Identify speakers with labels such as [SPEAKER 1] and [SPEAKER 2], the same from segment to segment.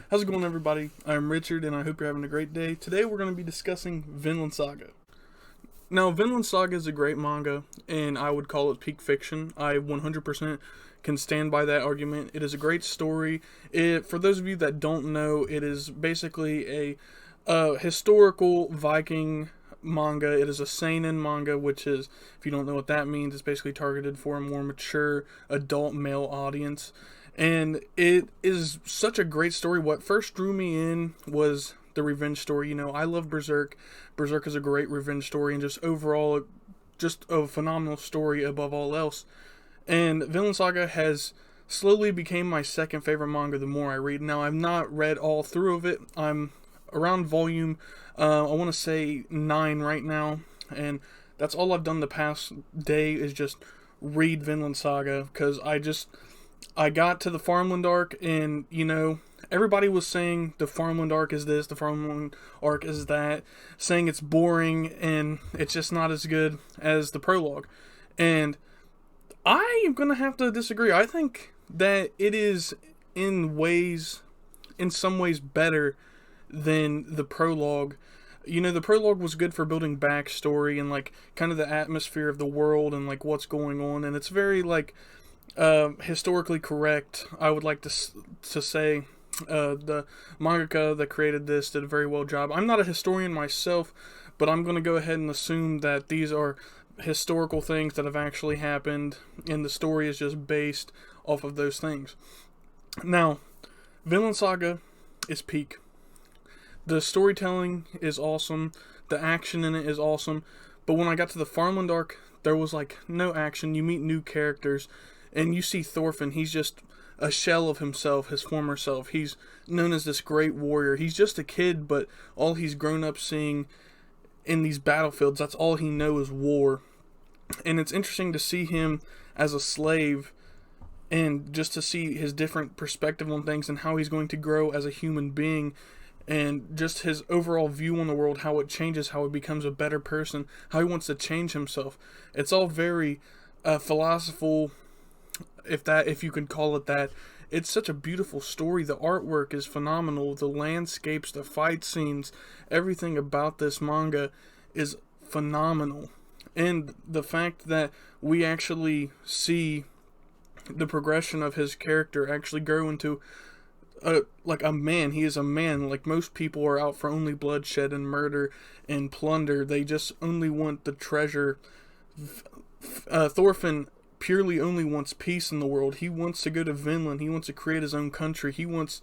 [SPEAKER 1] How's it going, everybody? I'm Richard, and I hope you're having a great day. Today, we're going to be discussing Vinland Saga. Now, Vinland Saga is a great manga, and I would call it peak fiction. I 100% can stand by that argument. It is a great story. For those of you that don't know, it is basically a historical Viking manga. It is a seinen manga, which is, if you don't know what that means, it's basically targeted for a more mature adult male audience. And it is such a great story. What first drew me in was the revenge story. I love Berserk. Berserk is a great revenge story, and just overall, just a phenomenal story above all else. And Vinland Saga has slowly became my second favorite manga the more I read. Now, I've not read all through of it. I'm around volume, I want to say 9 right now, and that's all I've done the past day is just read Vinland Saga, because I got to the Farmland arc, and, everybody was saying the Farmland arc is this, the Farmland arc is that, saying it's boring, and it's just not as good as the prologue. And I am going to have to disagree. I think that it is, in some ways, better than the prologue. The prologue was good for building backstory and, kind of the atmosphere of the world and, what's going on, and it's very, historically correct. I would like to say the mangaka that created this did a very well job. I'm not a historian myself, but I'm going to go ahead and assume that these are historical things that have actually happened, and the story is just based off of those things. Now, Vinland Saga is peak. The storytelling is awesome, the action in it is awesome, but when I got to the Farmland arc, there was no action. You meet new characters, and you see Thorfinn. He's just a shell of himself, his former self. He's known as this great warrior. He's just a kid, but all he's grown up seeing in these battlefields, that's all he knows is war. And it's interesting to see him as a slave, and just to see his different perspective on things and how he's going to grow as a human being, and just his overall view on the world, how it changes, how he becomes a better person, how he wants to change himself. It's all very philosophical, if you can call it that. It's such a beautiful story. The artwork is phenomenal. The landscapes, the fight scenes, everything about this manga is phenomenal. And the fact that we actually see the progression of his character actually grow into a man. He is a man. Most people are out for only bloodshed and murder and plunder. They just only want the treasure. Thorfinn purely only wants peace in the world. He wants to go to Vinland. He wants to create his own country. He wants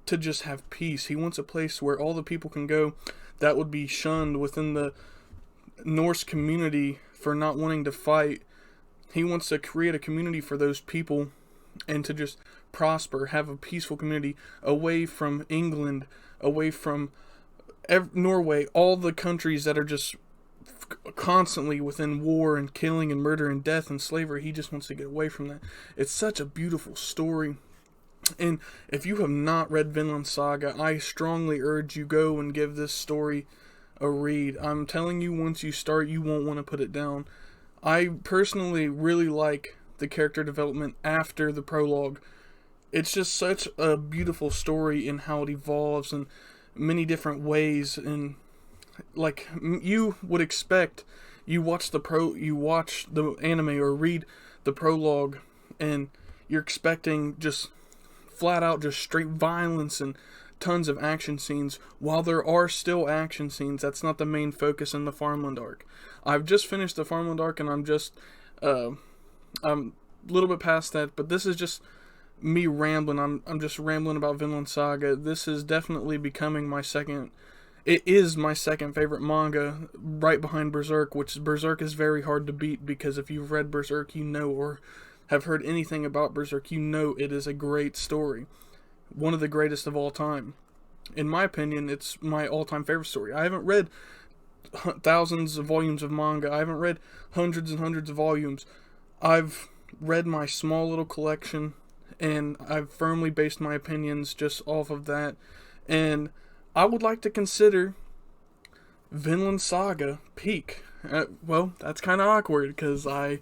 [SPEAKER 1] to just have peace. He wants a place where all the people can go that would be shunned within the Norse community for not wanting to fight. He wants to create a community for those people and to just prosper, have a peaceful community away from England, away from Norway, all the countries that are just constantly within war and killing and murder and death and slavery. He just wants to get away from that. It's such a beautiful story. And if you have not read Vinland Saga, I strongly urge you go and give this story a read. I'm telling you, once you start, you won't want to put it down. I personally really like the character development after the prologue. It's just such a beautiful story in how it evolves in many different ways, and you would expect, you watch the anime or read the prologue, and you're expecting just flat out just straight violence and tons of action scenes. While there are still action scenes, that's not the main focus in the Farmland arc. I've just finished the Farmland arc, and I'm a little bit past that, but this is just me rambling. I'm just rambling about Vinland Saga. This is definitely becoming it is my second favorite manga, right behind Berserk, which Berserk is very hard to beat, because if you've read Berserk, or have heard anything about Berserk, it is a great story. One of the greatest of all time. In my opinion, it's my all-time favorite story. I haven't read thousands of volumes of manga. I haven't read hundreds and hundreds of volumes. I've read my small little collection, and I've firmly based my opinions just off of that. And I would like to consider Vinland Saga peak. Well, that's kind of awkward, because I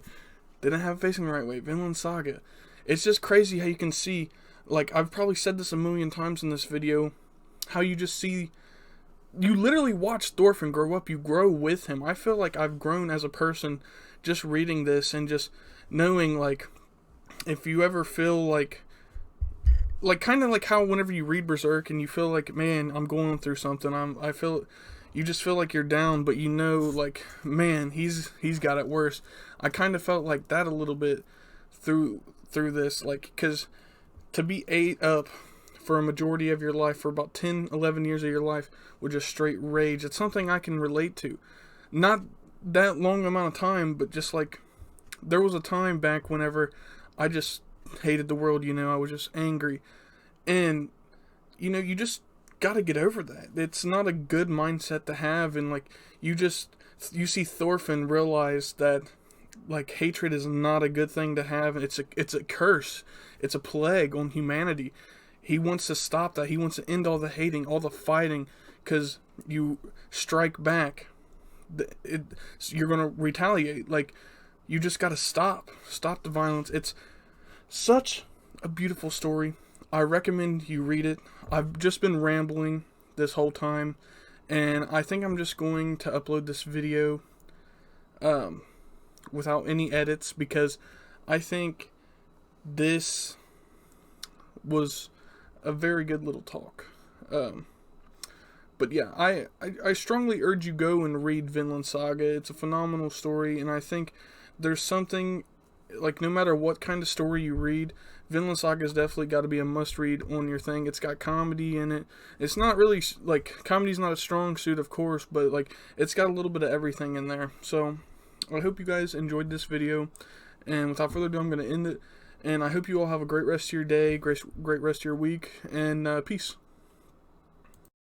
[SPEAKER 1] didn't have it facing the right way. Vinland Saga. It's just crazy how you can see like, I've probably said this a million times in this video, how you just see, you literally watch Thorfinn grow up, you grow with him. I feel like I've grown as a person just reading this and just knowing, like, if you ever feel like kind of like how whenever you read Berserk and you feel like, man, I'm going through something, I feel, you just feel like you're down, but you know, like, man, he's got it worse. I kind of felt like that a little bit through this, like, because to be ate up for a majority of your life, for about 10, 11 years of your life, with just straight rage, it's something I can relate to. Not that long amount of time, but just like, there was a time back whenever I just hated the world, you know, I was just angry. And, you know, you just gotta get over that. It's not a good mindset to have, and, like, you see Thorfinn realize that, like, hatred is not a good thing to have. It's a curse. It's a plague on humanity. He wants to stop that. He wants to end all the hating, all the fighting, because you strike back. You're gonna retaliate. Like, you just gotta stop the violence. It's such a beautiful story. I recommend you read it. I've just been rambling this whole time, and I think I'm just going to upload this video without any edits, because I think this was a very good little talk. But yeah, I strongly urge you go and read Vinland Saga. It's a phenomenal story, and I think there's something, like, no matter what kind of story you read, Vinland Saga has definitely got to be a must-read on your thing. It's got comedy in it. It's not really, like, comedy's not a strong suit, of course, but, like, it's got a little bit of everything in there. So, I hope you guys enjoyed this video, and without further ado, I'm going to end it, and I hope you all have a great rest of your day, great rest of your week, and peace.